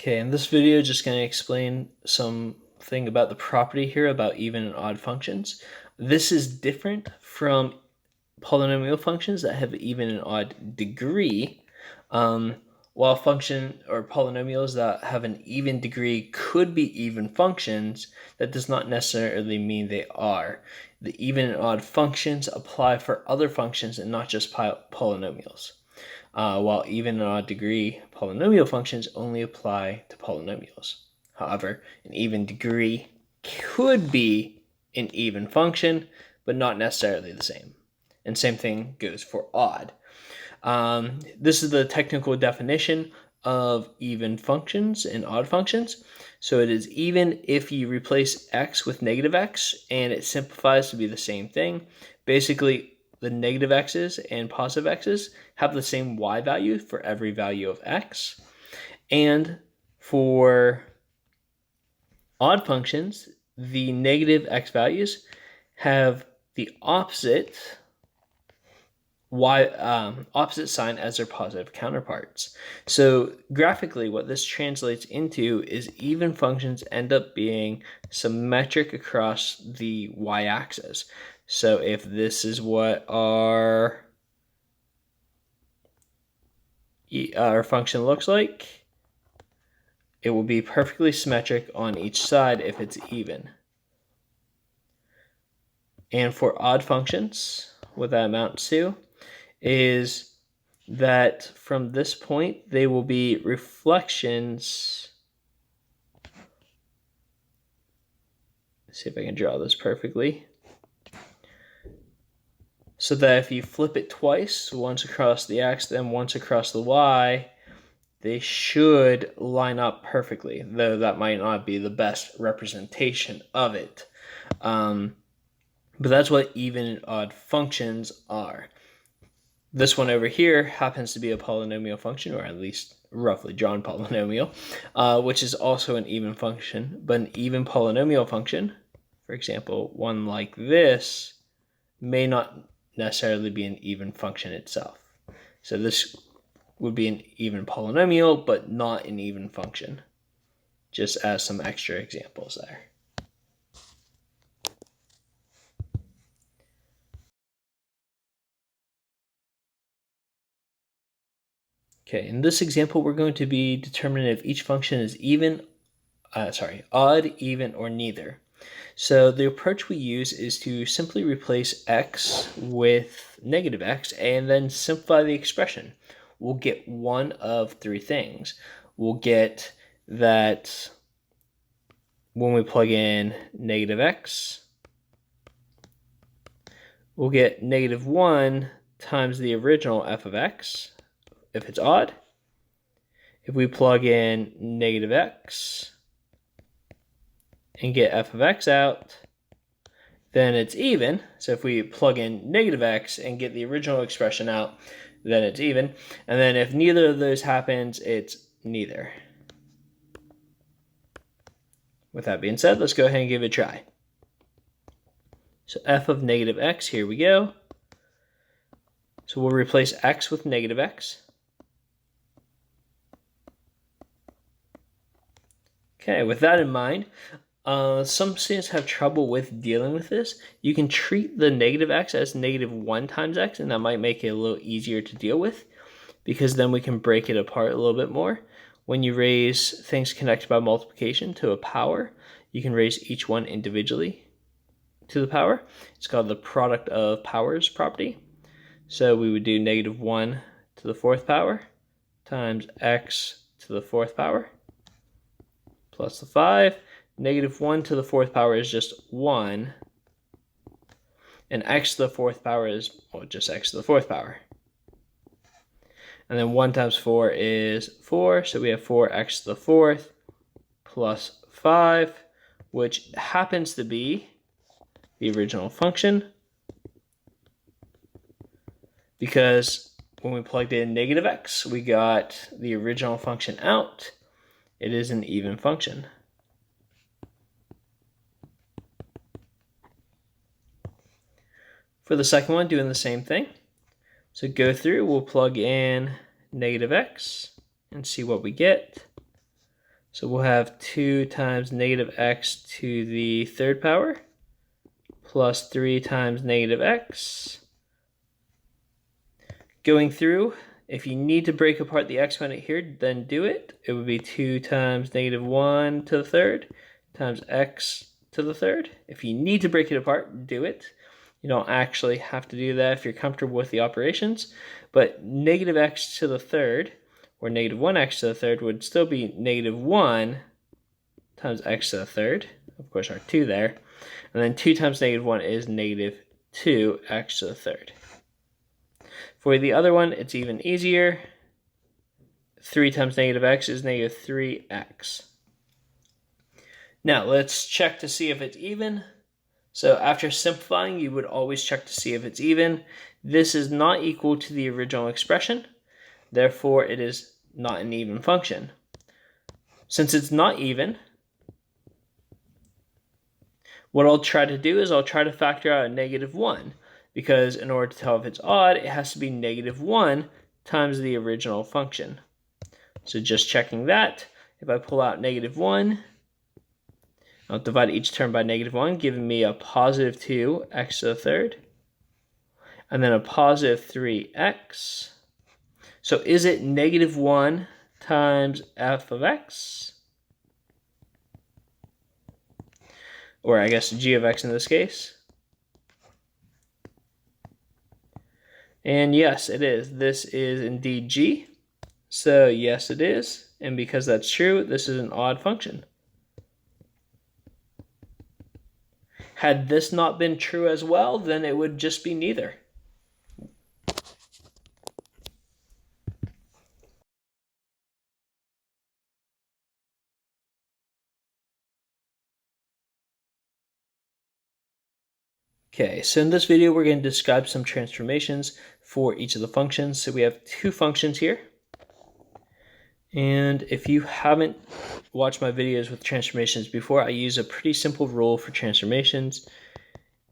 Okay, in this video, just going to explain something about the property here about even and odd functions. This is different from polynomial functions that have even and odd degree, while function or polynomials that have an even degree could be even functions. That does not necessarily mean they are. The even and odd functions apply for other functions and not just polynomials. While even and odd degree polynomial functions only apply to polynomials. However, an even degree could be an even function, but not necessarily the same. And same thing goes for odd. This is the technical definition of even functions and odd functions. So it is even if you replace x with negative x, and it simplifies to be the same thing. Basically, the negative x's and positive x's have the same y value for every value of x. And for odd functions, the negative x values have the opposite opposite sign as their positive counterparts. So graphically, what this translates into is even functions end up being symmetric across the y-axis. So if this is what our function looks like, it will be perfectly symmetric on each side if it's even. And for odd functions, what that amounts to is that from this point, they will be reflections. Let's see if I can draw this perfectly. So that if you flip it twice, once across the x, then once across the y, they should line up perfectly, though that might not be the best representation of it. But that's what even and odd functions are. This one over here happens to be a polynomial function, or at least roughly drawn polynomial, which is also an even function. But an even polynomial function, for example, one like this, may not necessarily be an even function itself. So this would be an even polynomial, but not an even function, just as some extra examples there. Okay, in this example, we're going to be determining if each function is odd, even, or neither. So the approach we use is to simply replace x with negative x and then simplify the expression. We'll get one of three things. We'll get that when we plug in negative x, we'll get negative 1 times the original f of x, if it's odd. If we plug in negative x and get f of x out, then it's even. So if we plug in negative x and get the original expression out, then it's even. And then if neither of those happens, it's neither. With that being said, let's go ahead and give it a try. So f of negative x, here we go. So we'll replace x with negative x. Okay, with that in mind, some students have trouble with dealing with this. You can treat the negative x as negative 1 times x, and that might make it a little easier to deal with, because then we can break it apart a little bit more. When you raise things connected by multiplication to a power, you can raise each one individually to the power. It's called the product of powers property. So we would do negative 1 to the 4th power times x to the 4th power plus the 5. Negative 1 to the 4th power is just 1. And x to the 4th power is, well, just x to the 4th power. And then 1 times 4 is 4. So we have 4x to the 4th plus 5, which happens to be the original function, because when we plugged in negative x, we got the original function out. It is an even function. For the second one, doing the same thing. So go through, we'll plug in negative x and see what we get. So we'll have 2 times negative x to the third power plus 3 times negative x. Going through, if you need to break apart the exponent here, then do it. It would be 2 times negative 1 to the third times x to the third. If you need to break it apart, do it. You don't actually have to do that if you're comfortable with the operations. But negative x to the third, or negative 1x to the third, would still be negative 1 times x to the third. Of course, our 2 there. And then 2 times negative 1 is negative 2x to the third. For the other one, it's even easier. 3 times negative x is negative 3x. Now, let's check to see if it's even. So after simplifying, you would always check to see if it's even. This is not equal to the original expression. Therefore, it is not an even function. Since it's not even, what I'll try to do is I'll try to factor out a negative 1. Because in order to tell if it's odd, it has to be negative 1 times the original function. So just checking that, if I pull out negative 1, I'll divide each term by negative 1, giving me a positive 2x to the third, and then a positive 3x. So is it negative 1 times f of x? Or I guess g of x in this case. And yes, it is. This is indeed g. So yes, it is. And because that's true, this is an odd function. Had this not been true as well, then it would just be neither. Okay, so in this video, we're going to describe some transformations for each of the functions. So we have 2 functions here. And if you haven't watched my videos with transformations before, I use a pretty simple rule for transformations.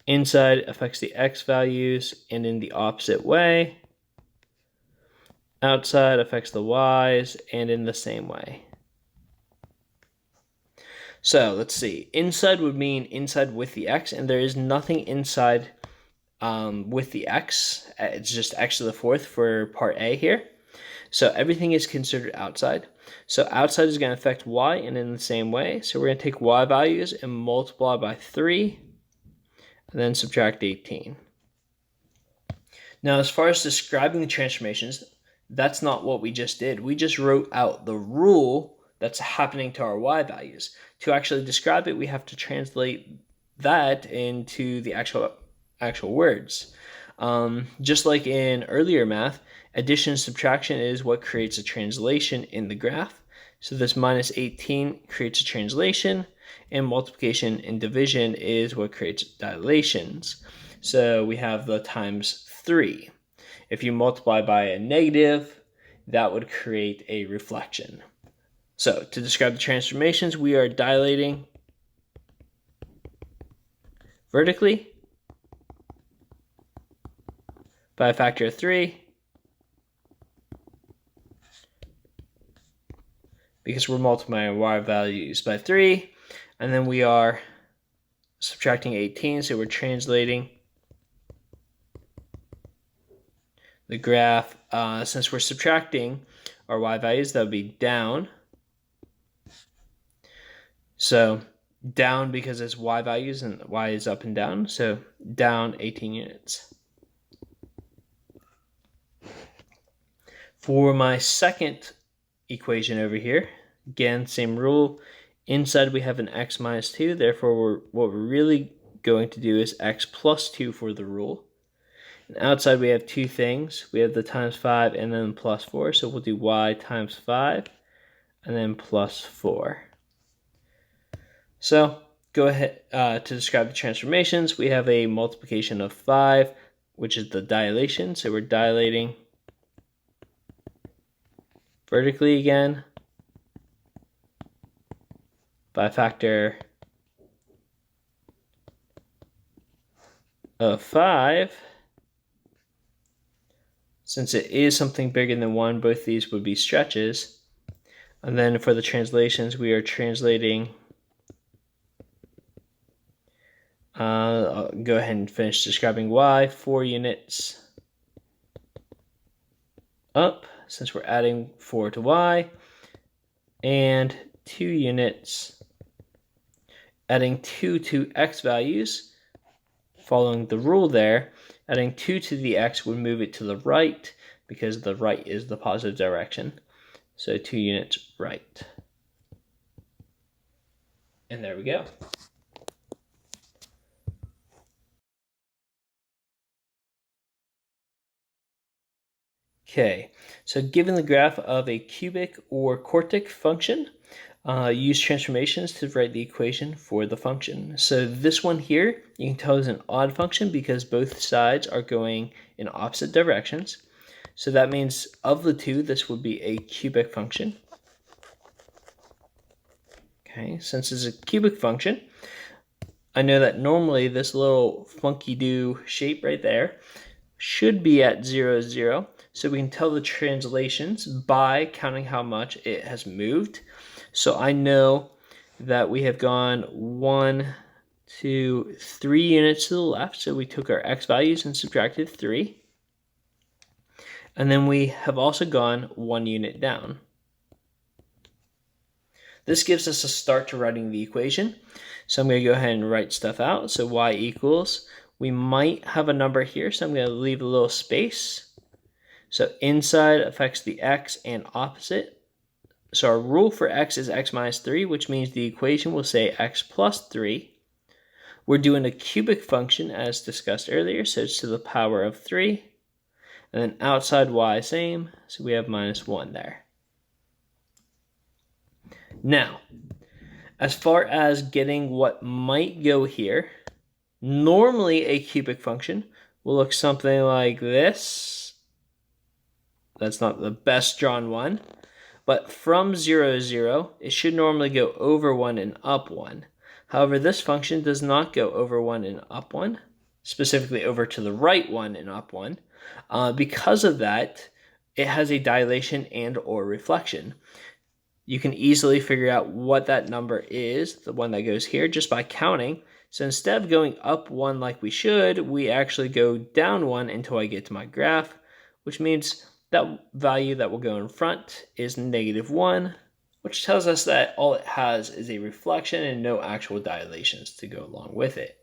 Inside affects the x values and in the opposite way. Outside affects the y's and in the same way. So let's see. Inside would mean inside with the x, and there is nothing inside with the x. It's just x to the fourth for part A here. So everything is considered outside. So outside is going to affect y and in the same way. So we're going to take y values and multiply by 3 and then subtract 18. Now, as far as describing the transformations, that's not what we just did. We just wrote out the rule that's happening to our y values. To actually describe it, we have to translate that into the actual words. Just like in earlier math, addition and subtraction is what creates a translation in the graph. So this minus 18 creates a translation, and multiplication and division is what creates dilations. So we have the times 3. If you multiply by a negative, that would create a reflection. So to describe the transformations, we are dilating vertically by a factor of 3 because we're multiplying y values by 3, and then we are subtracting 18, so we're translating the graph. Since we're subtracting our y values, that would be down. So down because it's y values and y is up and down, so down 18 units. For my second equation over here, again, same rule. Inside we have an x minus 2, therefore what we're really going to do is x plus 2 for the rule. And outside we have 2 things. We have the times 5 and then plus 4, so we'll do y times 5 and then plus 4. So go ahead to describe the transformations. We have a multiplication of 5, which is the dilation. So we're dilating vertically again by a factor of 5. Since it is something bigger than 1, both these would be stretches. And then for the translations, we are translating. I'll go ahead and finish describing y, 4 units up, since we're adding 4 to y, and 2 units, adding 2 to x values, following the rule there. Adding 2 to the x would move it to the right, because the right is the positive direction. So 2 units right. And there we go. Okay, so given the graph of a cubic or quartic function, use transformations to write the equation for the function. So this one here, you can tell is an odd function because both sides are going in opposite directions. So that means of the two, this would be a cubic function. Okay, since it's a cubic function, I know that normally this little funky-do shape right there should be at 0, 0. So we can tell the translations by counting how much it has moved. So I know that we have gone 1, 2, 3 units to the left. So we took our x values and subtracted 3. And then we have also gone 1 unit down. This gives us a start to writing the equation. So I'm going to go ahead and write stuff out. So y equals, we might have a number here, so I'm going to leave a little space. So inside affects the x and opposite. So our rule for x is x minus 3, which means the equation will say x plus 3. We're doing a cubic function as discussed earlier, so it's to the power of 3. And then outside y, same, so we have minus 1 there. Now, as far as getting what might go here, normally a cubic function will look something like this. That's not the best drawn one, but from 0, 0, it should normally go over 1 and up 1. However, this function does not go over 1 and up 1, specifically over to the right 1 and up 1. Because of that, it has a dilation and or reflection. You can easily figure out what that number is, the one that goes here, just by counting. So instead of going up 1 like we should, we actually go down 1 until I get to my graph, which means that value that will go in front is -1, which tells us that all it has is a reflection and no actual dilations to go along with it.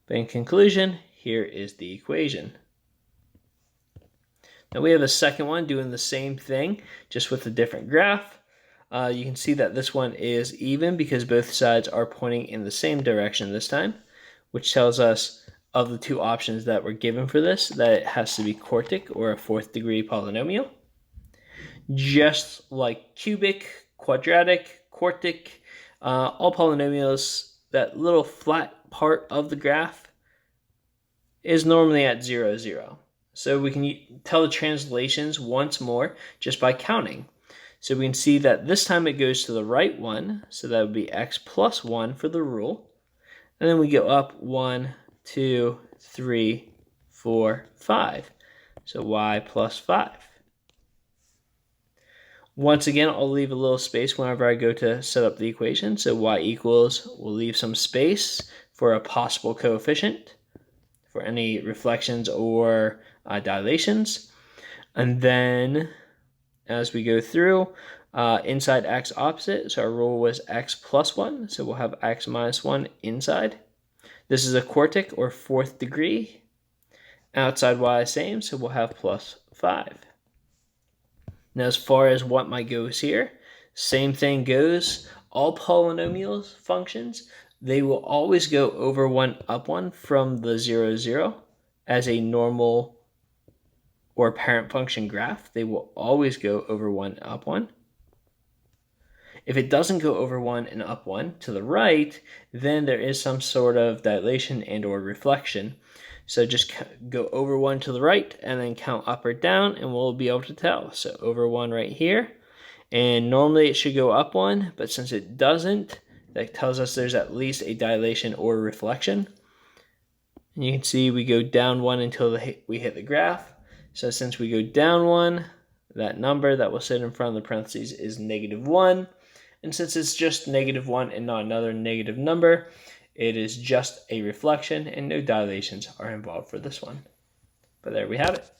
But in conclusion, here is the equation. Now we have a second one doing the same thing, just with a different graph. You can see that this one is even because both sides are pointing in the same direction this time, which tells us of the two options that were given for this, that it has to be quartic or a 4th degree polynomial. Just like cubic, quadratic, quartic, all polynomials, that little flat part of the graph is normally at 0, 0. So we can tell the translations once more just by counting. So we can see that this time it goes to the right one, so that would be x plus 1 for the rule. And then we go up 1, 2, 3, 4, 5. So y plus 5. Once again, I'll leave a little space whenever I go to set up the equation. So y equals, we'll leave some space for a possible coefficient for any reflections or dilations. And then as we go through, inside x opposite, so our rule was x plus 1, so we'll have x minus 1 inside. This is a quartic or 4th degree. Outside y same, so we'll have plus 5. Now as far as what might goes here, same thing goes. All polynomials functions, they will always go over 1 up 1 from the 0, 0 as a normal or parent function graph. They will always go over 1 up 1. If it doesn't go over 1 and up 1 to the right, then there is some sort of dilation and or reflection. So just go over 1 to the right and then count up or down and we'll be able to tell. So over 1 right here. And normally it should go up 1, but since it doesn't, that tells us there's at least a dilation or reflection. And you can see we go down 1 until we hit the graph. So since we go down 1, that number that will sit in front of the parentheses is -1. And since it's just -1 and not another negative number, it is just a reflection and no dilations are involved for this one. But there we have it.